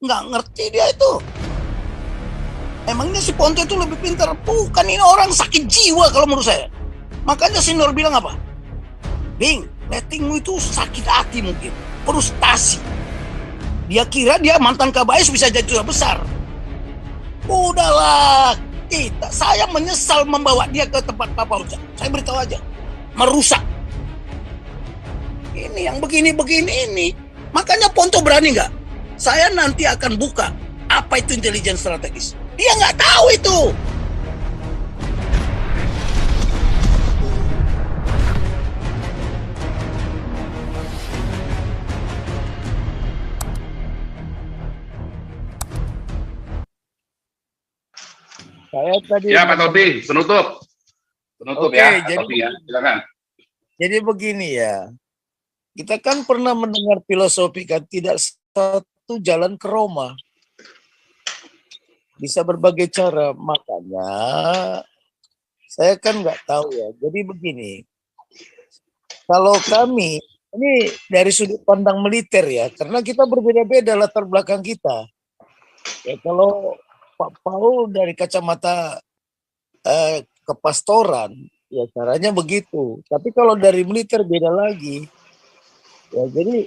Nggak ngerti dia itu. Emangnya si Ponto itu lebih pintar? Bukan, ini orang sakit jiwa kalau menurut saya. Makanya si Nur bilang apa? Bing, lettingmu itu sakit hati mungkin. Frustasi. Dia kira dia mantan Kabais bisa jadi juara besar. Udahlah, saya menyesal membawa dia ke tempat Papa Ujang. Saya beritahu aja, merusak. Ini yang begini-begini ini. Makanya Ponto berani nggak? Saya nanti akan buka apa itu intelijen strategis. Dia nggak tahu itu. Saya tadi ya Pak Toti, penutup Oke, ya Pak jadi, Toti ya, silakan. Jadi begini ya, kita kan pernah mendengar filosofi kan, tidak satu jalan ke Roma. Bisa berbagai cara, makanya saya kan nggak tahu ya. Jadi begini, kalau kami, ini dari sudut pandang militer ya, karena kita berbeda-beda latar belakang kita. Ya, kalau Pak Paul dari kacamata kepastoran, ya caranya begitu. Tapi kalau dari militer beda lagi. Ya, jadi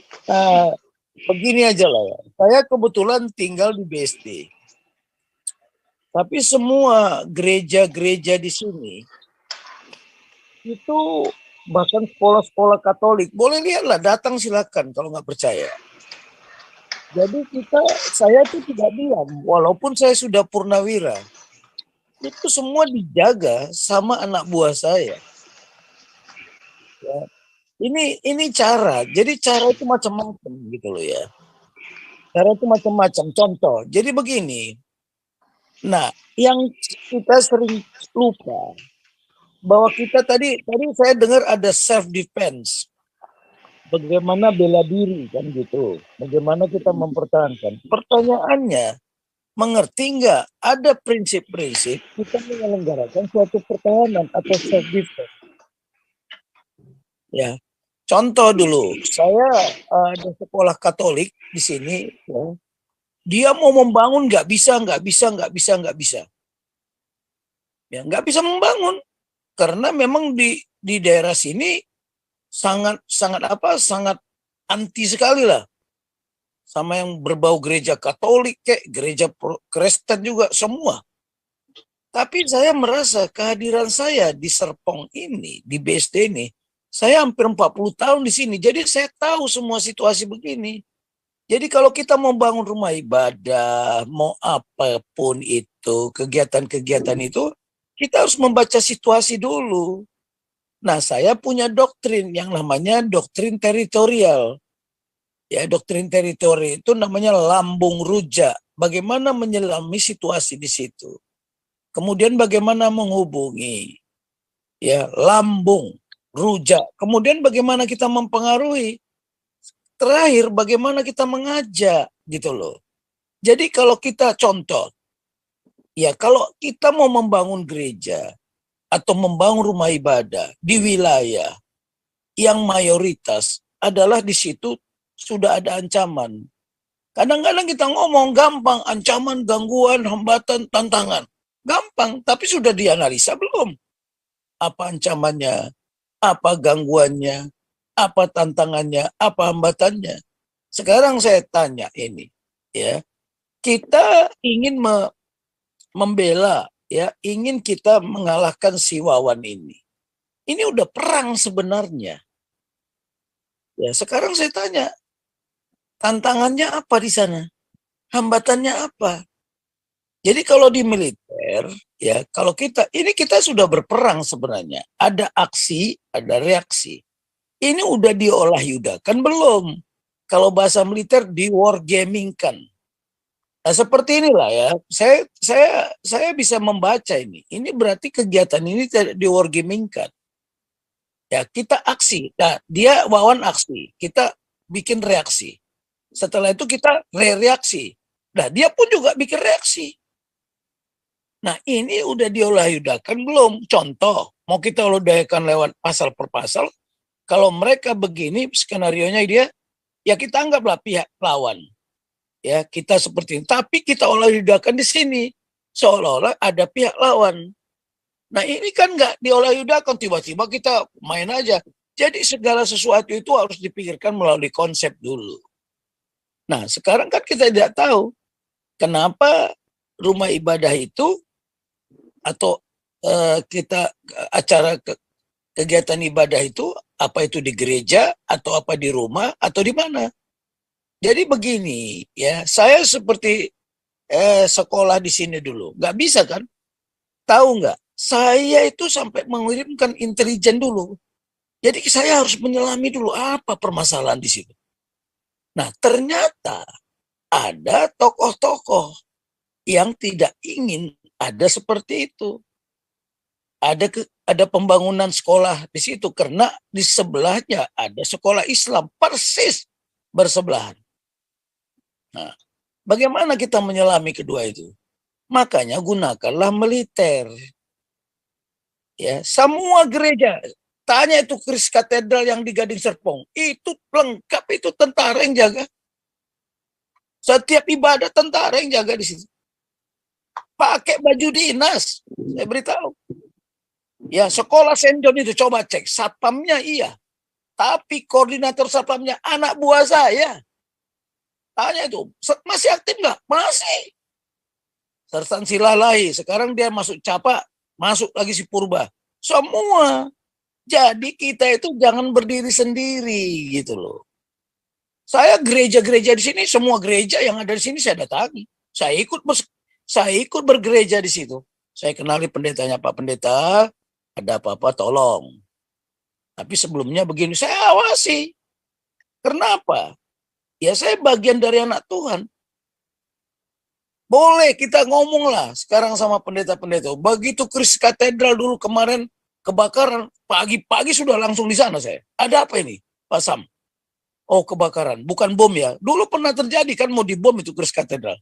begini aja lah ya. Saya kebetulan tinggal di BSD. Tapi semua gereja-gereja di sini itu bahkan sekolah-sekolah Katolik, boleh lihatlah, datang silakan kalau nggak percaya. Jadi saya tuh tidak diam, walaupun saya sudah purnawira, itu semua dijaga sama anak buah saya. Ya. Ini cara, jadi cara itu macam-macam gitu loh ya. Cara itu macam-macam. Contoh, jadi begini. Nah, yang kita sering lupa bahwa kita tadi saya dengar ada self defense. Bagaimana bela diri kan gitu. Bagaimana kita mempertahankan. Pertanyaannya, mengerti nggak ada prinsip-prinsip kita menyelenggarakan suatu pertahanan atau self defense? Ya. Contoh dulu, saya ada sekolah Katolik di sini, ya. Dia mau membangun nggak bisa. Ya, nggak bisa membangun karena memang di daerah sini sangat anti sekali lah sama yang berbau gereja Katolik, kayak gereja Kristen juga semua. Tapi saya merasa kehadiran saya di Serpong ini, di BSD ini, saya hampir 40 tahun di sini, jadi saya tahu semua situasi begini. Jadi kalau kita mau bangun rumah ibadah, mau apapun itu, kegiatan-kegiatan itu, kita harus membaca situasi dulu. Nah, saya punya doktrin yang namanya doktrin teritorial. Ya, doktrin teritori itu namanya lambung rujak. Bagaimana menyelami situasi di situ. Kemudian bagaimana menghubungi. Ya, lambung rujak. Kemudian bagaimana kita mempengaruhi. Terakhir bagaimana kita mengajak gitu loh. Jadi kalau kita contoh, ya kalau kita mau membangun gereja atau membangun rumah ibadah di wilayah yang mayoritas adalah di situ sudah ada ancaman. Kadang-kadang kita ngomong gampang, ancaman, gangguan, hambatan, tantangan. Gampang, tapi sudah dianalisa belum? Apa ancamannya? Apa gangguannya? Apa tantangannya? Apa hambatannya? Sekarang saya tanya ini, ya. Kita ingin membela, ya, ingin kita mengalahkan si Wawan ini. Ini udah perang sebenarnya. Ya, sekarang saya tanya, tantangannya apa di sana? Hambatannya apa? Jadi kalau di militer, ya, kalau kita sudah berperang sebenarnya. Ada aksi, ada reaksi. Ini udah diolah yudakan belum? Kalau bahasa militer di wargaming kan. Nah, seperti inilah ya. Saya bisa membaca ini. Ini berarti kegiatan ini tidak di wargaming kan. Ya, kita aksi. Nah, dia Wawan aksi. Kita bikin reaksi. Setelah itu kita reaksi. Nah, dia pun juga bikin reaksi. Nah, ini udah diolah yudakan belum? Contoh, mau kita udayakan lewat pasal per pasal. Kalau mereka begini skenarionya dia, ya kita anggaplah pihak lawan. Ya, kita seperti ini. Tapi kita olah-yudakan di sini. Seolah-olah ada pihak lawan. Nah ini kan nggak diolah-yudakan, tiba-tiba kita main aja. Jadi segala sesuatu itu harus dipikirkan melalui konsep dulu. Nah sekarang kan kita tidak tahu kenapa rumah ibadah itu atau kita acara kegiatan ibadah itu, apa itu di gereja atau apa di rumah atau di mana. Jadi begini ya, saya seperti sekolah di sini dulu, nggak bisa kan? Tahu nggak? Saya itu sampai mengirimkan intelijen dulu. Jadi saya harus menyelami dulu apa permasalahan di situ. Nah ternyata ada tokoh-tokoh yang tidak ingin ada seperti itu. Ada pembangunan sekolah di situ karena di sebelahnya ada sekolah Islam persis bersebelahan. Nah, bagaimana kita menyelami kedua itu? Makanya gunakanlah militer. Ya, semua gereja, tanya itu Kris Katedral yang di Gading Serpong, itu lengkap, itu tentara yang jaga. Setiap ibadah tentara yang jaga di situ. Pakai baju dinas, saya beritahu. Ya, sekolah Saint John itu coba cek, satpamnya iya. Tapi koordinator satpamnya anak buah saya. Tanya itu, masih aktif nggak? Masih. Sersan Silalahi, sekarang dia masuk Capa, masuk lagi si Purba. Semua. Jadi kita itu jangan berdiri sendiri gitu loh. Saya gereja-gereja di sini, semua gereja yang ada di sini saya datangi. Saya ikut bergereja di situ. Saya kenali pendetanya, Pak Pendeta, ada apa-apa tolong. Tapi sebelumnya begini, saya awasi. Kenapa? Ya saya bagian dari anak Tuhan. Boleh kita ngomong lah sekarang sama pendeta-pendeta. Begitu Kris Katedral dulu kemarin kebakaran, pagi-pagi sudah langsung di sana saya. Ada apa ini, Pak Sam? Oh kebakaran, bukan bom ya. Dulu pernah terjadi kan mau dibom itu Kris Katedral.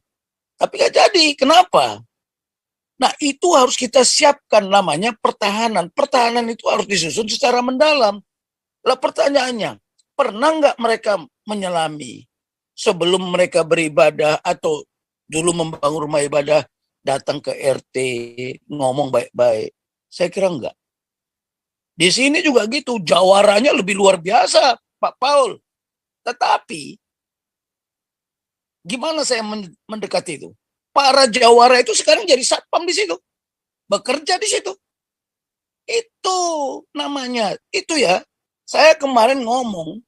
Tapi nggak jadi, kenapa? Nah itu harus kita siapkan namanya pertahanan. Pertahanan itu harus disusun secara mendalam. Lah pertanyaannya, pernah nggak mereka menyelami sebelum mereka beribadah atau dulu membangun rumah ibadah, datang ke RT, ngomong baik-baik? Saya kira enggak. Di sini juga gitu, jawarannya lebih luar biasa, Pak Paul. Tetapi, gimana saya mendekati itu? Para jawara itu sekarang jadi satpam di situ. Bekerja di situ. Itu namanya, itu ya. Saya kemarin ngomong,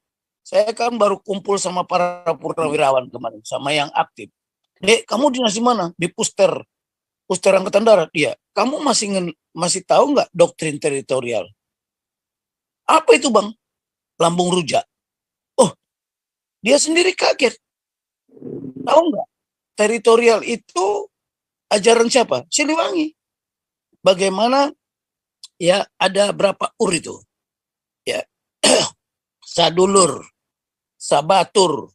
saya kan baru kumpul sama para purnawirawan kemarin, sama yang aktif. Dek, kamu dinas di mana? Di Puster Angkatan Darat. Iya. Kamu masih tahu nggak doktrin teritorial? Apa itu bang? Lambung rujak. Oh, dia sendiri kaget. Tahu nggak? Teritorial itu ajaran siapa? Siliwangi. Bagaimana? Ya, ada berapa ur itu? Ya, Sadulur, Sabatur,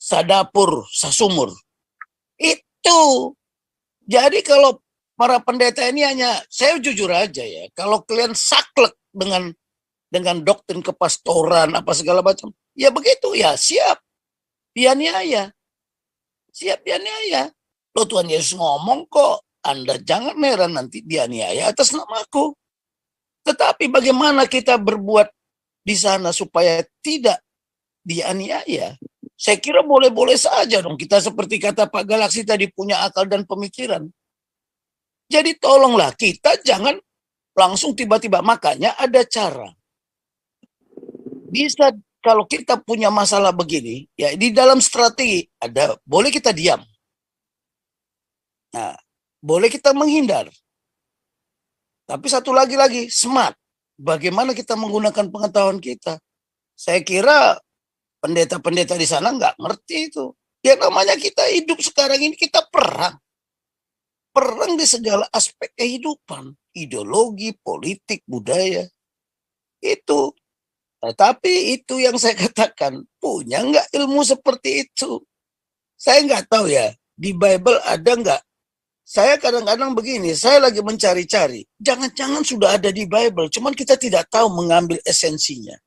Sadapur, Sasumur. Itu. Jadi kalau para pendeta ini hanya, saya jujur aja ya, kalau kalian saklek dengan doktrin kepastoran apa segala macam, ya begitu ya, siap dianiaya. Siap dianiaya. Loh Tuhan Yesus ngomong kok, Anda jangan heran nanti dianiaya atas namaku. Tetapi bagaimana kita berbuat di sana supaya tidak dianiaya? Saya kira boleh-boleh saja dong. Kita seperti kata Pak Galaksi tadi punya akal dan pemikiran. Jadi tolonglah kita jangan langsung tiba-tiba. Makanya ada cara. Bisa kalau kita punya masalah begini, ya di dalam strategi ada, boleh kita diam. Nah, boleh kita menghindar. Tapi satu lagi smart. Bagaimana kita menggunakan pengetahuan kita? Saya kira pendeta-pendeta di sana nggak ngerti itu. Ya namanya kita hidup sekarang ini, kita perang. Perang di segala aspek kehidupan. Ideologi, politik, budaya. Itu. Tapi itu yang saya katakan, punya nggak ilmu seperti itu? Saya nggak tahu ya, di Bible ada nggak? Saya kadang-kadang begini, saya lagi mencari-cari. Jangan-jangan sudah ada di Bible, cuman kita tidak tahu mengambil esensinya.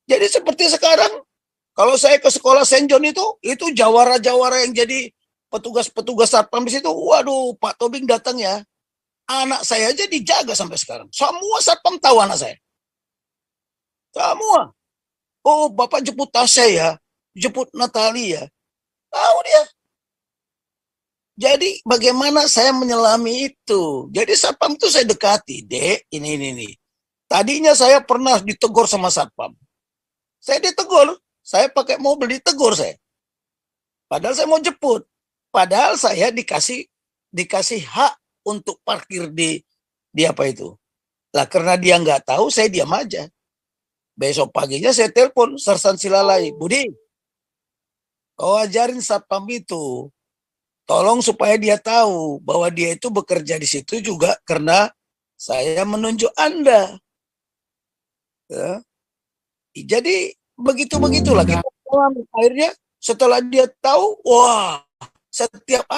Jadi seperti sekarang, Kalau saya ke sekolah Saint John itu jawara-jawara yang jadi petugas-petugas satpam di situ. Waduh, Pak Tobing datang ya. Anak saya aja dijaga sampai sekarang. Semua satpam tahu anak saya. Semua. Oh, Bapak jemput Tasya ya. Jemput Natalia. Tahu dia. Jadi bagaimana saya menyelami itu? Jadi satpam itu saya dekati. Dek, ini. Tadinya saya pernah ditegur sama satpam. Saya ditegur. Saya pakai mobil ditegur saya. Padahal saya mau jemput. Padahal saya dikasih hak untuk parkir di apa itu. Lah karena dia nggak tahu, saya diam aja. Besok paginya saya telepon Sersan Silalai, Budi, kau ajarin satpam itu, tolong supaya dia tahu bahwa dia itu bekerja di situ juga karena saya menunjuk Anda. Ya. Jadi begitulah kita. Akhirnya setelah dia tahu, wah, setiap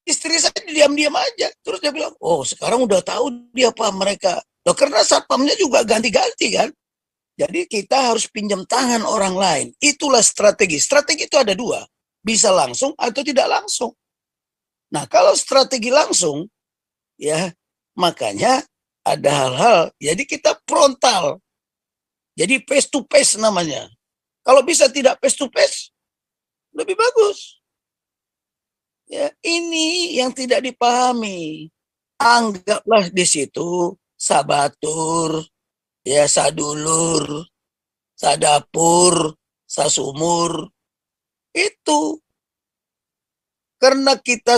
istri saya diam-diam aja. Terus dia bilang, oh sekarang udah tahu dia apa mereka. Loh, karena satpamnya juga ganti-ganti kan. Jadi kita harus pinjam tangan orang lain. Itulah strategi. Strategi itu ada dua. Bisa langsung atau tidak langsung. Nah kalau strategi langsung, ya makanya ada hal-hal. Jadi kita frontal. Jadi face to face namanya. Kalau bisa tidak face to face, lebih bagus. Ya, ini yang tidak dipahami. Anggaplah di situ sabatur, ya sadulur, sadapur, sasumur. Itu. Karena kita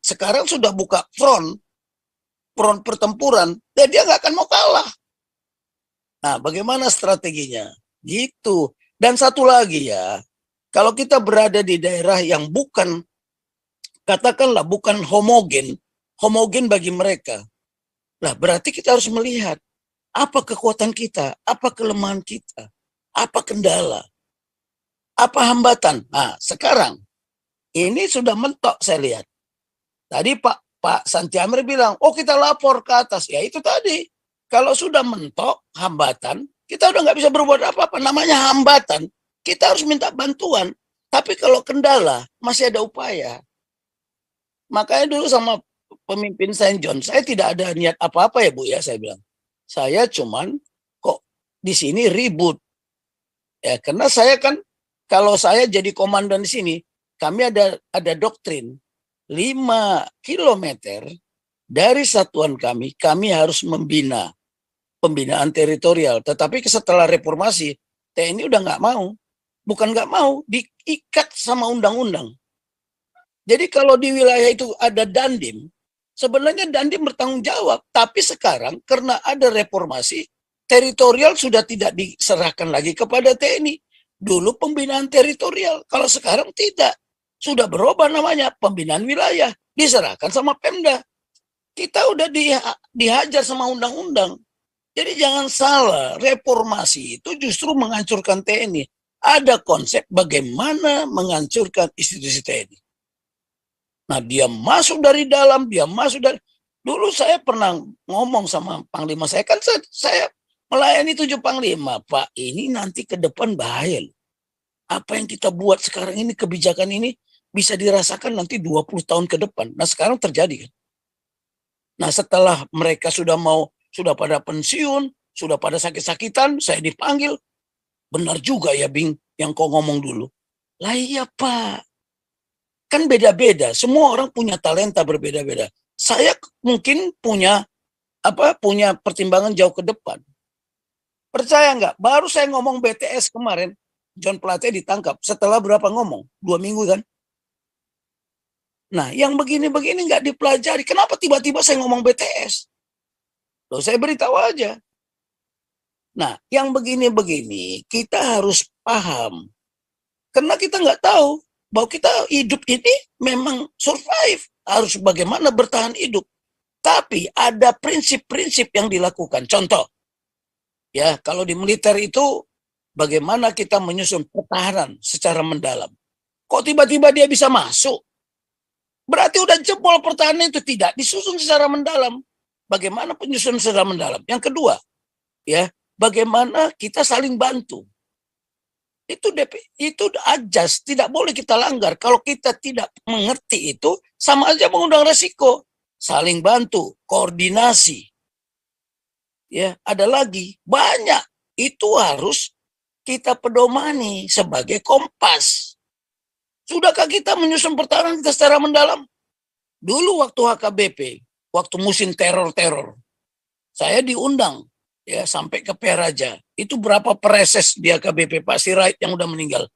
sekarang sudah buka front pertempuran, dan dia nggak akan mau kalah. Nah, bagaimana strateginya? Gitu. Dan satu lagi ya, kalau kita berada di daerah yang katakanlah bukan homogen bagi mereka. Nah, berarti kita harus melihat apa kekuatan kita, apa kelemahan kita, apa kendala, apa hambatan. Nah, sekarang ini sudah mentok saya lihat. Tadi Pak Santi Amir bilang, oh kita lapor ke atas. Ya itu tadi. Kalau sudah mentok hambatan, kita udah nggak bisa berbuat apa-apa. Namanya hambatan. Kita harus minta bantuan. Tapi kalau kendala, masih ada upaya. Makanya dulu sama pemimpin Saint John, saya tidak ada niat apa-apa ya Bu ya, saya bilang. Saya cuman kok di sini ribut. Ya, karena saya kan, kalau saya jadi komandan di sini, kami ada doktrin 5 kilometer dari satuan kami harus membina pembinaan teritorial. Tetapi setelah reformasi, TNI udah nggak mau. Bukan nggak mau, diikat sama undang-undang. Jadi kalau di wilayah itu ada Dandim, sebenarnya Dandim bertanggung jawab. Tapi sekarang karena ada reformasi, teritorial sudah tidak diserahkan lagi kepada TNI. Dulu pembinaan teritorial, kalau sekarang tidak. Sudah berubah namanya, pembinaan wilayah. Diserahkan sama Pemda. Kita udah dihajar sama undang-undang. Jadi jangan salah, reformasi itu justru menghancurkan TNI. Ada konsep bagaimana menghancurkan institusi TNI. Nah dia masuk dari dalam, dulu saya pernah ngomong sama Panglima saya, kan saya melayani 7 Panglima. Pak, ini nanti ke depan bahaya. Apa yang kita buat sekarang ini, kebijakan ini, bisa dirasakan nanti 20 tahun ke depan. Nah sekarang terjadi kan. Nah setelah mereka sudah pada pensiun, sudah pada sakit-sakitan, saya dipanggil. Benar juga ya Bing, yang kau ngomong dulu. Lah iya Pak. Kan beda-beda, semua orang punya talenta berbeda-beda. Saya mungkin punya pertimbangan jauh ke depan. Percaya nggak? Baru saya ngomong BTS kemarin, John Plate ditangkap. Setelah berapa ngomong? 2 minggu kan? Nah, yang begini-begini nggak dipelajari. Kenapa tiba-tiba saya ngomong BTS? Loh, saya beritahu aja. Nah, yang begini-begini kita harus paham. Karena kita nggak tahu bahwa kita hidup ini memang survive. Harus bagaimana bertahan hidup. Tapi ada prinsip-prinsip yang dilakukan. Contoh, ya kalau di militer itu bagaimana kita menyusun pertahanan secara mendalam. Kok tiba-tiba dia bisa masuk? Berarti udah jebol pertahanan itu, tidak disusun secara mendalam. Bagaimana penyusunan secara mendalam? Yang kedua, ya, bagaimana kita saling bantu. Itu ajas, tidak boleh kita langgar. Kalau kita tidak mengerti itu, sama aja mengundang resiko. Saling bantu, koordinasi. Ya, ada lagi banyak. Itu harus kita pedomani sebagai kompas. Sudahkah kita menyusun pertahanan kita secara mendalam? Dulu waktu HKBP, waktu musim teror-teror, saya diundang ya sampai ke Peraja. Itu berapa pereses di HKBP Pak Sirait yang udah meninggal.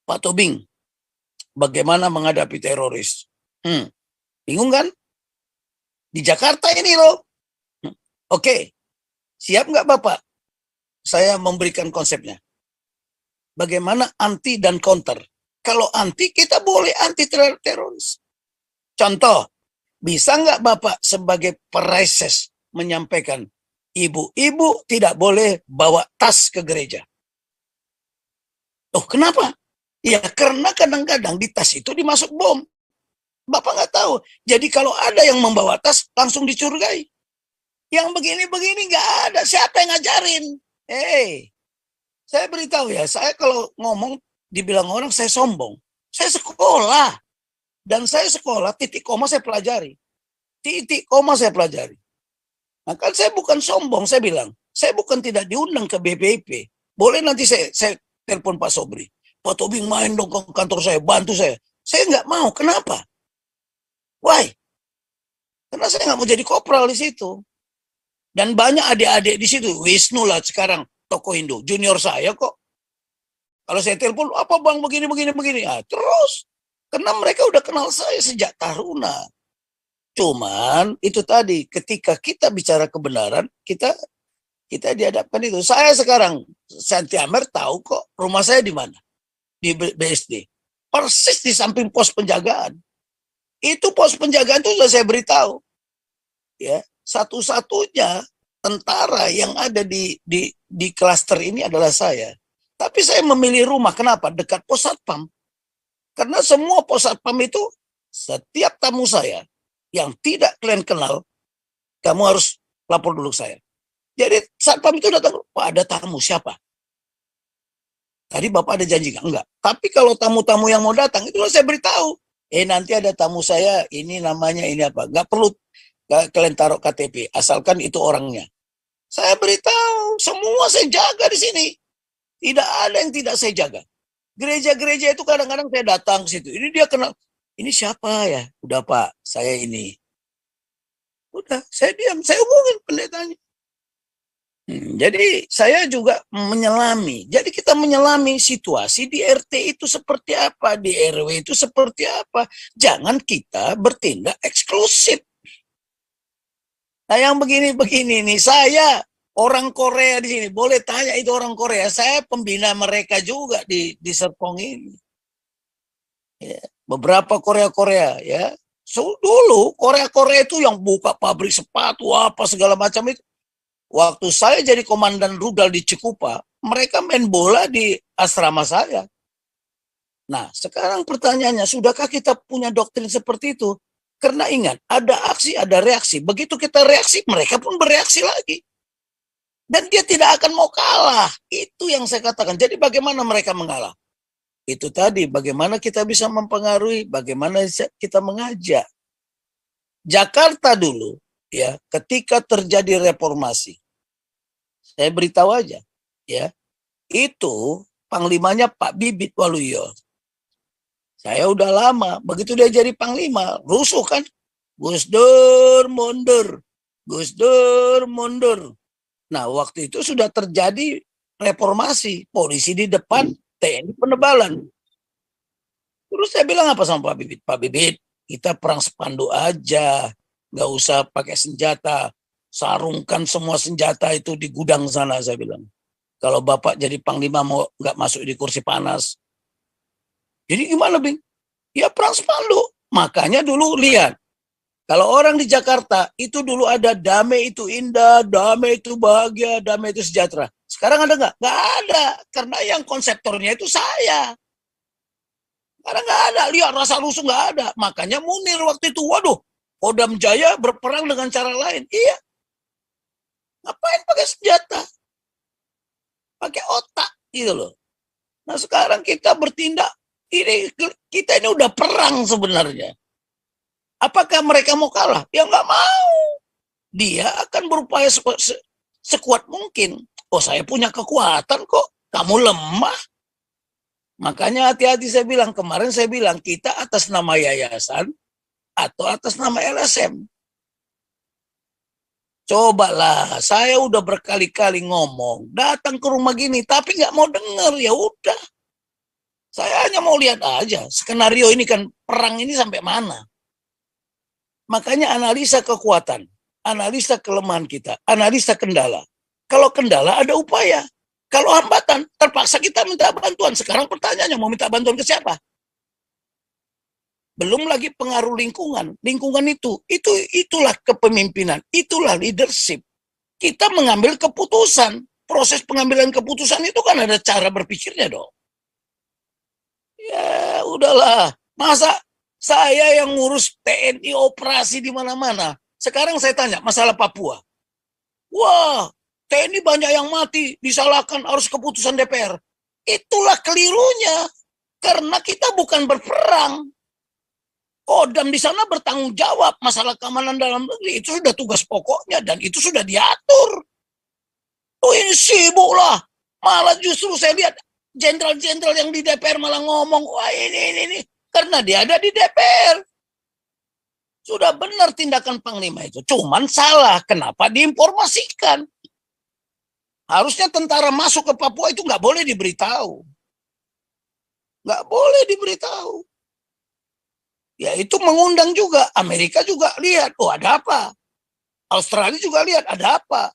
Pak Tobing, bagaimana menghadapi teroris? Bingung kan? Di Jakarta ini loh. Oke, siap nggak Bapak? Saya memberikan konsepnya. Bagaimana anti dan counter? Kalau anti, kita boleh anti terhadap teroris. Contoh, bisa nggak Bapak sebagai pereses menyampaikan, ibu-ibu tidak boleh bawa tas ke gereja? Oh, kenapa? Ya, karena kadang-kadang di tas itu dimasuk bom. Bapak nggak tahu. Jadi kalau ada yang membawa tas, langsung dicurigai. Yang begini-begini nggak ada. Siapa yang ngajarin? Saya beritahu ya, saya kalau ngomong dibilang orang saya sombong. Saya sekolah. Dan saya sekolah, titik koma saya pelajari. Titik koma saya pelajari. Maka saya bukan sombong, saya bilang. Saya bukan tidak diundang ke BPIP. Boleh nanti saya telepon Pak Sobri. Pak Tobing main dong ke kantor saya, bantu saya. Saya nggak mau, kenapa? Why? Karena saya nggak mau jadi kopral di situ. Dan banyak adik-adik di situ. Wisnu lah sekarang, tokoh Indo. Junior saya kok. Kalau saya telepon, apa bang begini. Terus. Karena mereka udah kenal saya sejak taruna. Cuman itu tadi, ketika kita bicara kebenaran, kita dihadapkan itu. Saya sekarang, Santi Amer tahu kok rumah saya di mana. Di BSD. Persis di samping pos penjagaan. Itu pos penjagaan itu sudah saya beritahu. Ya, satu-satunya tentara yang ada di klaster ini adalah saya. Tapi saya memilih rumah. Kenapa? Dekat pos satpam. Karena semua pos satpam itu, setiap tamu saya yang tidak kalian kenal, kamu harus lapor dulu saya. Jadi satpam itu datang, Pak ada tamu, siapa? Tadi Bapak ada janji nggak? Enggak. Tapi kalau tamu-tamu yang mau datang, itu saya beritahu. Nanti ada tamu saya, ini namanya, ini apa. Nggak perlu kalian taruh KTP, asalkan itu orangnya. Saya beritahu, semua saya jaga di sini. Tidak ada yang tidak saya jaga. Gereja-gereja itu kadang-kadang saya datang ke situ. Ini dia kenal. Ini siapa ya? Udah Pak, saya ini. Udah, saya diam. Saya hubungin pendetanya. Jadi saya juga menyelami. Jadi kita menyelami situasi di RT itu seperti apa, di RW itu seperti apa. Jangan kita bertindak eksklusif. Nah yang begini-begini nih, saya orang Korea di sini, boleh tanya itu orang Korea. Saya pembina mereka juga di Serpong ini. Ya, beberapa Korea ya. Dulu Korea itu yang buka pabrik sepatu apa segala macam itu. Waktu saya jadi komandan rudal di Cikupa, mereka main bola di asrama saya. Nah, sekarang pertanyaannya, sudahkah kita punya doktrin seperti itu? Karena ingat, ada aksi, ada reaksi. Begitu kita reaksi, mereka pun bereaksi lagi. Dan dia tidak akan mau kalah. Itu yang saya katakan. Jadi bagaimana mereka mengalah? Itu tadi, bagaimana kita bisa mempengaruhi, bagaimana kita mengajak. Jakarta dulu, ya, ketika terjadi reformasi, saya beritahu aja, ya, itu panglimanya Pak Bibit Waluyo. Saya udah lama, begitu dia jadi panglima, rusuh kan, Gus Dur mundur, Gus Dur mundur. Nah, waktu itu sudah terjadi reformasi, polisi di depan, TNI penebalan. Terus saya bilang apa sama Pak Bibit? Pak Bibit, kita perang spanduk aja, nggak usah pakai senjata, sarungkan semua senjata itu di gudang sana, saya bilang. Kalau Bapak jadi panglima mau nggak masuk di kursi panas. Jadi gimana, Bing? Ya perang spanduk. Makanya dulu lihat, kalau orang di Jakarta itu dulu ada damai itu indah, damai itu bahagia, damai itu sejahtera. Sekarang ada nggak? Nggak ada, karena yang konseptornya itu saya. Karena nggak ada, lihat rasa rusuh nggak ada. Makanya Munir waktu itu, waduh, Kodam Jaya berperang dengan cara lain. Iya. Ngapain pakai senjata? Pakai otak gitu loh. Nah sekarang kita bertindak, kita ini udah perang sebenarnya. Apakah mereka mau kalah? Ya nggak mau. Dia akan berupaya sekuat mungkin. Oh saya punya kekuatan kok, kamu lemah. Makanya hati-hati saya bilang, kemarin saya bilang kita atas nama yayasan atau atas nama LSM. Cobalah, saya udah berkali-kali ngomong, datang ke rumah gini, tapi nggak mau dengar, ya udah. Saya hanya mau lihat aja, skenario ini kan, perang ini sampai mana. Makanya analisa kekuatan, analisa kelemahan kita, analisa kendala. Kalau kendala ada upaya. Kalau hambatan, terpaksa kita minta bantuan. Sekarang pertanyaannya, mau minta bantuan ke siapa? Belum lagi pengaruh lingkungan. Lingkungan itulah kepemimpinan, itulah leadership. Kita mengambil keputusan. Proses pengambilan keputusan itu kan ada cara berpikirnya dong. Ya udahlah. Masa saya yang ngurus TNI operasi di mana-mana. Sekarang saya tanya masalah Papua. Wah, TNI banyak yang mati, disalahkan harus keputusan DPR. Itulah kelirunya. Karena kita bukan berperang. Kodam di sana bertanggung jawab masalah keamanan dalam negeri. Itu sudah tugas pokoknya dan itu sudah diatur. Oh ini sibuk lah. Malah justru saya lihat jenderal-jenderal yang di DPR malah ngomong, wah ini. Karena dia ada di DPR. Sudah benar tindakan Panglima itu. Cuman salah. Kenapa diinformasikan? Harusnya tentara masuk ke Papua itu nggak boleh diberitahu. Nggak boleh diberitahu. Ya itu mengundang juga. Amerika juga lihat, oh ada apa. Australia juga lihat, ada apa.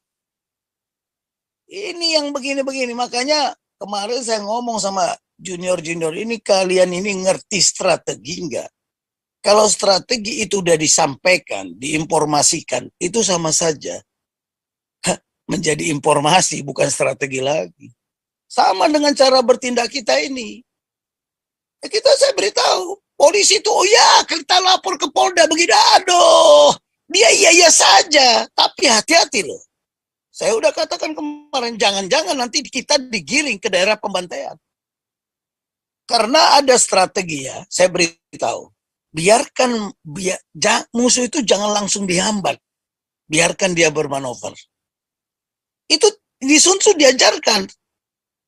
Ini yang begini-begini. Makanya kemarin saya ngomong sama junior-junior ini, kalian ini ngerti strategi nggak? Kalau strategi itu udah disampaikan, diinformasikan, itu sama saja menjadi informasi, bukan strategi lagi. Sama dengan cara bertindak kita ini. Saya beritahu, polisi itu, oh ya, kita lapor ke Polda begini, aduh, dia iya saja, tapi hati-hati loh. Saya udah katakan kemarin, jangan-jangan nanti kita digiring ke daerah pembantaian. Karena ada strategi ya, saya beritahu, biarkan musuh itu jangan langsung dihambat, biarkan dia bermanuver. Itu di Sun Tzu diajarkan.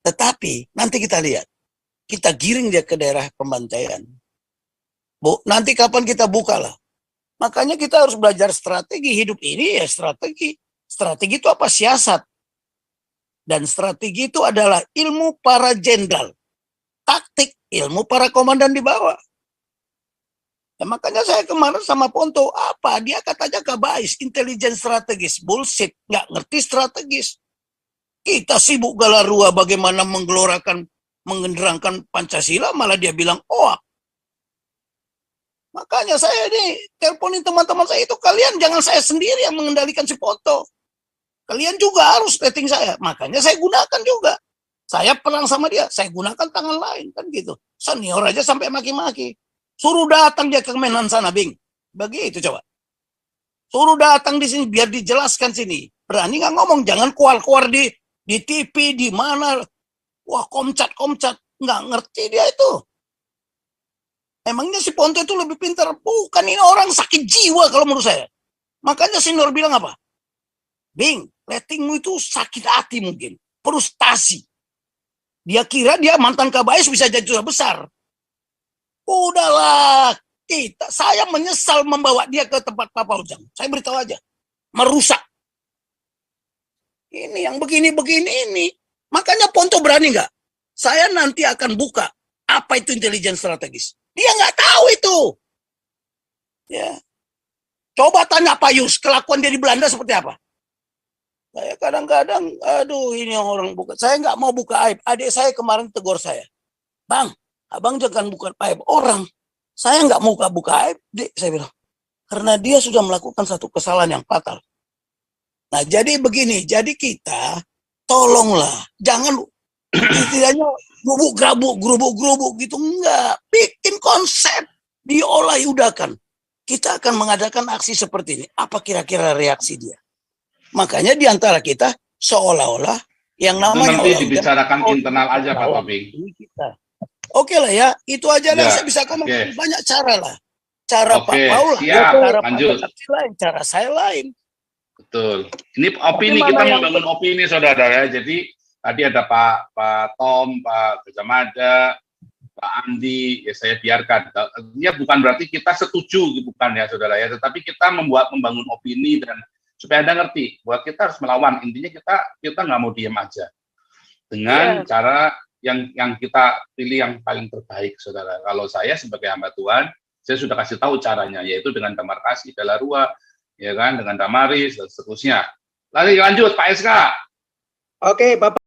Tetapi nanti kita lihat. Kita giring dia ke daerah pembantaian. Nanti kapan kita buka lah. Makanya kita harus belajar strategi. Hidup ini ya strategi. Strategi itu apa? Siasat. Dan strategi itu adalah ilmu para jenderal. Taktik, ilmu para komandan di bawah. Ya, makanya saya kemarin sama Ponto, apa? Dia katanya kabais, intelijen strategis. Bullshit, nggak ngerti strategis. Kita sibuk galarua bagaimana menggelorakan, mengenderangkan Pancasila, malah dia bilang, oh. Makanya saya ini teleponin teman-teman saya itu, kalian jangan saya sendiri yang mengendalikan si Ponto. Kalian juga harus rating saya. Makanya saya gunakan juga. Saya perang sama dia, saya gunakan tangan lain, kan gitu. Senior aja sampai maki-maki. Suruh datang dia ke Kemenan sana, Bing. Begitu coba. Suruh datang di sini biar dijelaskan sini. Berani nggak ngomong, jangan keluar-keluar di TV, di mana. Wah, komcat. Nggak ngerti dia itu. Emangnya si Ponto itu lebih pintar? Bukan, ini orang sakit jiwa kalau menurut saya. Makanya senior bilang apa? Bing, ratingmu itu sakit hati mungkin. Frustasi. Dia kira dia mantan kabais bisa jadi juara besar. Udahlah, saya menyesal membawa dia ke tempat Papa Ujang. Saya beritahu aja, merusak. Ini yang begini-begini ini. Makanya Ponto berani nggak? Saya nanti akan buka apa itu intelijen strategis. Dia nggak tahu itu. Ya, coba tanya Pak Yus, kelakuan dia di Belanda seperti apa? Saya kadang-kadang, aduh ini orang buka. Saya nggak mau buka aib. Adik saya kemarin tegur saya, Bang. Abang jangan buka aib orang. Saya nggak mau buka aib, Dek, saya bilang. Karena dia sudah melakukan satu kesalahan yang fatal. Nah, jadi begini. Jadi kita, tolonglah. Jangan, istilahnya, gerubuk-gerubuk gitu. Enggak. Bikin konsep. Diolah, udahkan. Kita akan mengadakan aksi seperti ini. Apa kira-kira reaksi dia? Makanya diantara kita, seolah-olah Yang Itu namanya nanti orang dibicarakan Jawa, internal aja Pak lawan Topik. diri kita. Oke lah ya, itu aja lah Ya, saya bisa komen. oke. Banyak cara lah. Cara Pak Oke, Paul lain, siap. cara Pak Lanjut. Bakti lain, cara saya lain. Betul. Ini opini, Tapi kita mana yang- membangun opini, saudara ya. Jadi tadi ada Pak Tom, Pak Gajah Mada, Pak Andi, ya saya biarkan. Ya bukan berarti kita setuju, bukan ya saudara ya. Tetapi kita membangun opini dan supaya Anda ngerti bahwa kita harus melawan. Intinya kita nggak mau diam aja. Dengan cara yang kita pilih yang paling terbaik, saudara. Kalau saya sebagai hamba Tuhan, saya sudah kasih tahu caranya, yaitu dengan damar kasih, bela rua, ya kan, dengan damaris dan seterusnya. Lanjut Pak SK. Oke, Bapak.